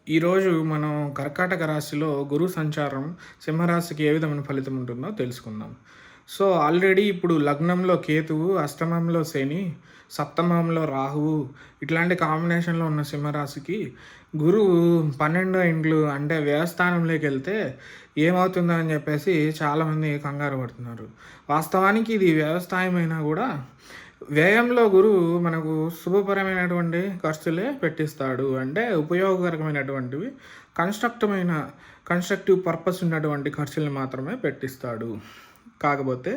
ఈరోజు మనం కర్కాటక రాశిలో గురు సంచారం సింహరాశికి ఏ విధమైన ఫలితం ఉంటుందో తెలుసుకుందాం. సో, ఆల్రెడీ ఇప్పుడు లగ్నంలో కేతువు, అష్టమంలో శని, సప్తమంలో రాహువు ఇట్లాంటి కాంబినేషన్‌లో ఉన్న సింహరాశికి గురువు 12 ఇండ్లు అంటే వ్యయస్థానంలోకి వెళ్తే ఏమవుతుందో అని చెప్పేసి చాలామంది కంగారు పడుతున్నారు. వాస్తవానికి ఇది వ్యయస్థాయమైనా కూడా వ్యయంలో గురువు మనకు శుభపరమైనటువంటి ఖర్చులే పెట్టిస్తాడు. అంటే ఉపయోగకరమైనటువంటివి, కన్‌స్ట్రక్టివ్ పర్పస్ ఉన్నటువంటి ఖర్చుల్ని మాత్రమే పెట్టిస్తాడు. కాకపోతే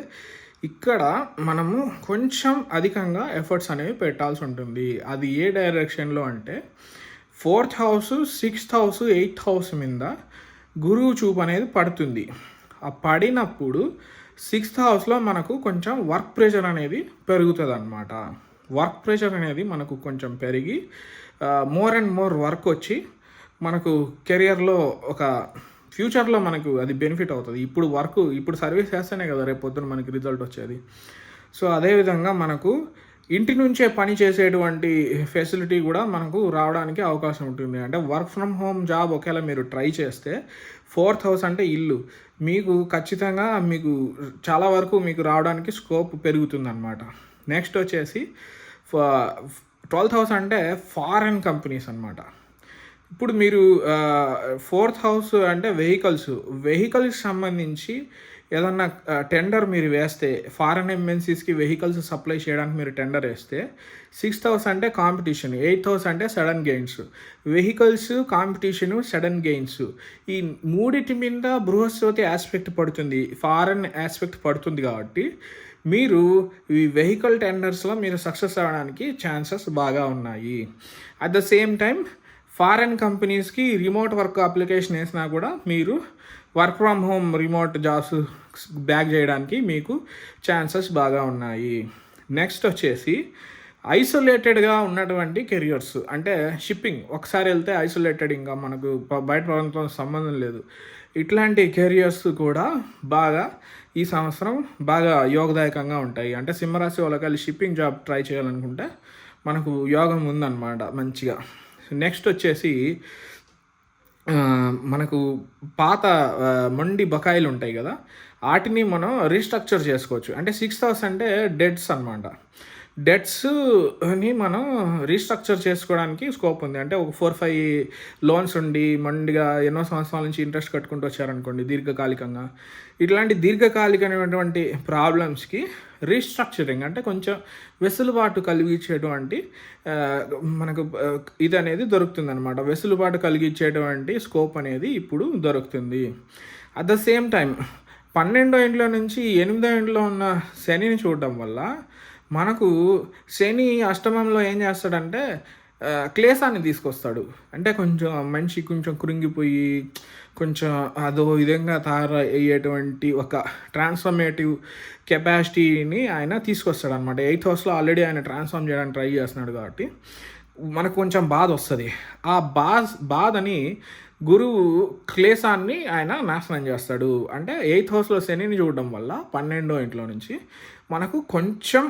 ఇక్కడ మనము కొంచెం అధికంగా ఎఫర్ట్స్ అనేవి పెట్టాల్సి ఉంటుంది. అది ఏ డైరెక్షన్‌లో అంటే 4థ్ హౌస్, 6థ్ హౌస్, 8థ్ హౌస్ మీద గురువు చూపు అనేది పడుతుంది. ఆ పడినప్పుడు 6థ్ హౌస్‌లో మనకు కొంచెం వర్క్ ప్రెషర్ అనేది పెరుగుతదనమాట. వర్క్ ప్రెషర్ అనేది మనకు కొంచెం పెరిగి మోర్ అండ్ మోర్ వర్క్ వచ్చి మనకు కెరియర్‌లో ఒక ఫ్యూచర్‌లో మనకు అది బెనిఫిట్ అవుతది. ఇప్పుడు సర్వీస్ చేస్తేనే కదా రేపు పొద్దున మనకి రిజల్ట్ వచ్చేది. సో, అదేవిధంగా మనకు ఇంటి నుంచే పని చేసేటువంటి ఫెసిలిటీ కూడా మనకు రావడానికి అవకాశం ఉంటుంది. అంటే వర్క్ ఫ్రమ్ హోమ్ జాబ్ ఒకవేళ మీరు ట్రై చేస్తే 4థ్ హౌస్ అంటే ఇల్లు. మీకు ఖచ్చితంగా చాలా వరకు మీకు రావడానికి స్కోప్ పెరుగుతుందనమాట. నెక్స్ట్ వచ్చేసి ఫ 12థ్ హౌస్ అంటే ఫారెన్ కంపెనీస్ అనమాట. ఇప్పుడు మీరు 4థ్ హౌస్ అంటే వెహికల్స్‌కి సంబంధించి ఏదన్నా టెండర్ మీరు వేస్తే, ఫారెన్ ఎంఎన్‌సీస్‌కి వెహికల్స్ సప్లై చేయడానికి మీరు టెండర్ వేస్తే, 6థ్ హౌస్ అంటే కాంపిటీషన్, 8థ్ హౌస్ అంటే sudden gains. Vehicles, competition, sudden gains ఈ మూడిటి మీద బృహస్పతి యాస్పెక్ట్ పడుతుంది. ఫారెన్ యాస్పెక్ట్ పడుతుంది కాబట్టి మీరు ఈ వెహికల్ టెండర్స్‌లో మీరు సక్సెస్ అవ్వడానికి ఛాన్సెస్ బాగా ఉన్నాయి. At the same time foreign కంపెనీస్‌కి రిమోట్ వర్క్ అప్లికేషన్ వేసినా కూడా మీరు work from home remote jobs back చేయడానికి మీకు ఛాన్సెస్ బాగా ఉన్నాయి. నెక్స్ట్ వచ్చేసి ఐసోలేటెడ్గా ఉన్నటువంటి కెరియర్స్ అంటే షిప్పింగ్ ఒకసారి వెళ్తే ఐసోలేటెడ్, ఇంకా మనకు బయట ప్రపంచంతో సంబంధం లేదు. ఇట్లాంటి కెరియర్స్ కూడా బాగా ఈ సంవత్సరం బాగా యోగదాయకంగా ఉంటాయి. అంటే సింహరాశి వాళ్ళకి షిప్పింగ్ జాబ్ ట్రై చేయాలనుకుంటే మనకు యోగం ఉందన్నమాట మంచిగా. నెక్స్ట్ వచ్చేసి మనకు పాత మొండి బకాయిలు ఉంటాయి కదా, వాటిని మనం రీస్ట్రక్చర్ చేసుకోవచ్చు. అంటే 6థ్ హౌస్ అంటే డెట్స్ అనమాట. డెట్స్ని మనం రీస్ట్రక్చర్ చేసుకోవడానికి స్కోప్ ఉంది. అంటే ఒక 4-5 లోన్స్ ఉండి మొండిగా ఎన్నో సంవత్సరాల నుంచి ఇంట్రెస్ట్ కట్టుకుంటూ వచ్చారనుకోండి దీర్ఘకాలికంగా, ఇట్లాంటి దీర్ఘకాలికమైనటువంటి ప్రాబ్లమ్స్కి రీస్ట్రక్చరింగ్ అంటే కొంచెం వెసులుబాటు కలిగించేటువంటి మనకు ఇది అనేది దొరుకుతుందన్నమాట. వెసులుబాటు కలిగించేటువంటి స్కోప్ అనేది ఇప్పుడు దొరుకుతుంది. అట్ ద సేమ్ టైం 12వ ఇంట్లో నుంచి 8వ ఇంట్లో ఉన్న శనిని చూడడం వల్ల మనకు శని అష్టమంలో ఏం చేస్తాడంటే క్లేశాన్ని తీసుకొస్తాడు. అంటే కొంచెం మనిషి కొంచెం కృంగిపోయి కొంచెం అదో విధంగా తయారయ్యేటువంటి ఒక ట్రాన్స్ఫర్మేటివ్ కెపాసిటీని ఆయన తీసుకొస్తాడనమాట. 8థ్ హౌస్లో ఆల్రెడీ ఆయన ట్రాన్స్ఫార్మ్ చేయడానికి ట్రై చేస్తున్నాడు కాబట్టి మనకు కొంచెం బాధ వస్తుంది. ఆ బాధని గురువు క్లేశాన్ని ఆయన నాశనం చేస్తాడు. అంటే 8థ్ హౌస్లో శనిని చూడడం వల్ల 12వ ఇంట్లో నుంచి మనకు కొంచెం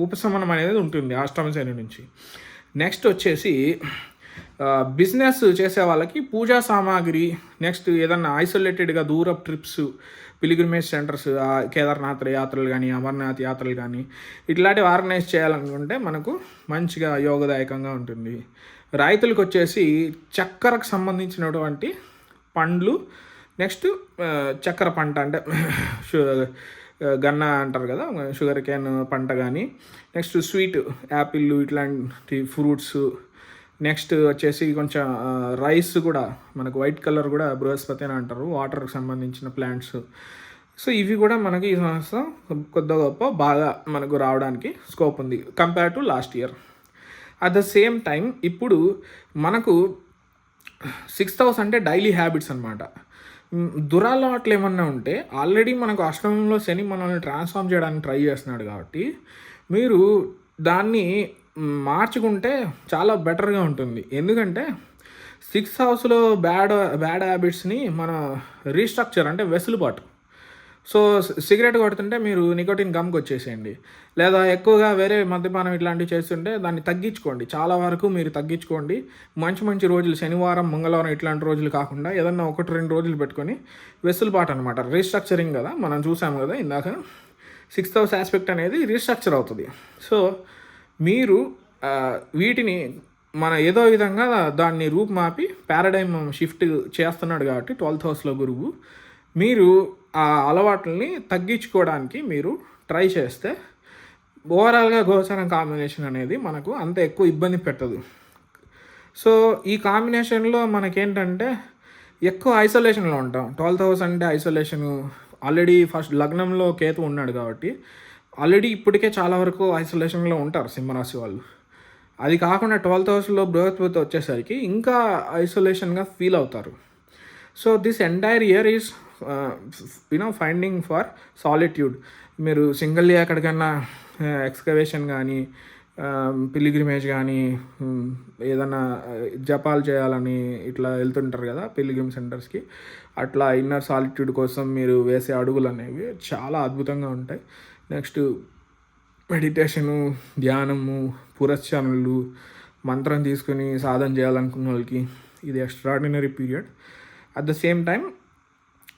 ఉపశమనం అనేది ఉంటుంది అష్టమ శని నుంచి. నెక్స్ట్ వచ్చేసి బిజినెస్ చేసే వాళ్ళకి పూజా సామాగ్రి, నెక్స్ట్ ఏదన్నా ఐసోలేటెడ్గా దూరపు ట్రిప్స్, పిలిగ్రిమేజ్ సెంటర్స్, కేదార్నాథ్ యాత్రలు కానీ, అమర్నాథ్ యాత్రలు కానీ ఇట్లాంటివి ఆర్గనైజ్ చేయాలనుకుంటే మనకు మంచిగా యోగదాయకంగా ఉంటుంది. రైతులకు వచ్చేసి చక్కెరకు సంబంధించినటువంటి పండ్లు, నెక్స్ట్ చక్కెర పంట అంటే గన్నా అంటారు కదా, షుగర్ కేన్ పంట కానీ, నెక్స్ట్ స్వీట్ యాపిల్ ఇట్లాంటి ఫ్రూట్స్, నెక్స్ట్ వచ్చేసి కొంచెం రైస్ కూడా మనకు వైట్ కలర్ కూడా బృహస్పతి అని అంటారు, వాటర్కి సంబంధించిన ప్లాంట్స్. సో ఇవి కూడా మనకి ఈ సంవత్సరం కొద్ది గొప్ప బాగా మనకు రావడానికి స్కోప్ ఉంది compare to last year. At the same time ఇప్పుడు మనకు 6థ్ హౌస్ అంటే డైలీ హ్యాబిట్స్ అనమాట. దురలవాట్లు ఏమన్నా ఉంటే ఆల్రెడీ మనకు అష్టమంలో శని మనల్ని ట్రాన్స్ఫార్మ్ చేయడానికి ట్రై చేస్తున్నాడు కాబట్టి మీరు దాన్ని మార్చుకుంటే చాలా బెటర్గా ఉంటుంది. ఎందుకంటే 6థ్ హౌస్లో బ్యాడ్ హ్యాబిట్స్ని మన రీస్ట్రక్చర్ అంటే వెసులుబాటు సో సిగరెట్ కొడుతుంటే మీరు నికోటిన్ గమ్కి వచ్చేసేయండి. లేదా ఎక్కువగా వేరే మద్యపానం ఇట్లాంటివి చేస్తుంటే దాన్ని తగ్గించుకోండి. చాలా వరకు మీరు తగ్గించుకోండి. మంచి మంచి రోజులు శనివారం, మంగళవారం ఇట్లాంటి రోజులు కాకుండా ఏదన్నా 1, 2 రోజులు పెట్టుకొని వెసులుబాటు అనమాట. రీస్ట్రక్చరింగ్ కదా మనం చూసాము కదా ఇందాక. 6th హౌస్ ఆస్పెక్ట్ అనేది రీస్ట్రక్చర్ అవుతుంది. సో మీరు వీటిని మన ఏదో విధంగా దాన్ని రూపుమాపి పారాడైమ్ షిఫ్ట్ చేస్తున్నాడు కాబట్టి 12th హౌస్లో గురువు, మీరు ఆ అలవాట్లని తగ్గించుకోవడానికి మీరు ట్రై చేస్తే ఓవరాల్గా గోచరం కాంబినేషన్ అనేది మనకు అంత ఎక్కువ ఇబ్బంది పెట్టదు. సో ఈ కాంబినేషన్లో మనకేంటంటే ఎక్కువ ఐసోలేషన్లో ఉంటాం. 12th హౌస్ అంటే ఐసోలేషను. ఆల్రెడీ ఫస్ట్ లగ్నంలో కేతు ఉన్నాడు కాబట్టి ఆల్రెడీ ఇప్పటికే చాలా వరకు ఐసోలేషన్లో ఉంటారు సింహరాశి వాళ్ళు. అది కాకుండా 12th హౌస్లో బృహస్పతి వచ్చేసరికి ఇంకా ఐసోలేషన్గా ఫీల్ అవుతారు. So this entire year is finding for solitude. మీరు సింగిల్గా ఎక్కడికైనా ఎక్స్కవేషన్ కానీ, పిలిగ్రిమేజ్ కానీ, ఏదైనా జపాలు చేయాలని ఇట్లా వెళ్తుంటారు కదా పిలిగ్రిమ్ సెంటర్స్కి, అట్లా ఇన్నర్ సాలిట్యూడ్ కోసం మీరు వేసే అడుగులు అనేవి చాలా అద్భుతంగా ఉంటాయి. నెక్స్ట్ మెడిటేషను, ధ్యానము, పురస్చరణలు, మంత్రం తీసుకుని సాధన చేయాలనుకున్న వాళ్ళకి ఇది extraordinary period. At the same time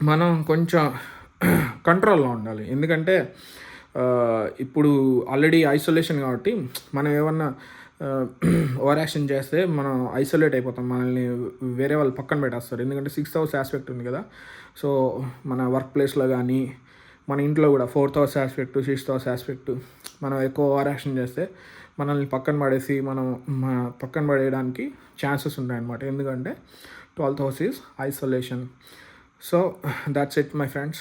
మనం కొంచెం కంట్రోల్లో ఉండాలి. ఎందుకంటే ఇప్పుడు ఆల్రెడీ ఐసోలేషన్ కాబట్టి మనం ఏమన్నా ఓవర్ యాక్షన్ చేస్తే మనం ఐసోలేట్ అయిపోతాం. మనల్ని వేరే వాళ్ళు పక్కన పెట్టేస్తారు. ఎందుకంటే 6th హౌస్ ఆస్పెక్ట్ ఉంది కదా. సో మన వర్క్ ప్లేస్లో కానీ మన ఇంట్లో కూడా 4th house aspect, 6th house aspect, మనం ఎక్కువ ఓవర్ యాక్షన్ చేస్తే మనల్ని పక్కన పడేసి పక్కన పడేయడానికి ఛాన్సెస్ ఉంటాయన్నమాట. ఎందుకంటే 12th house is isolation. So that's it, my friends.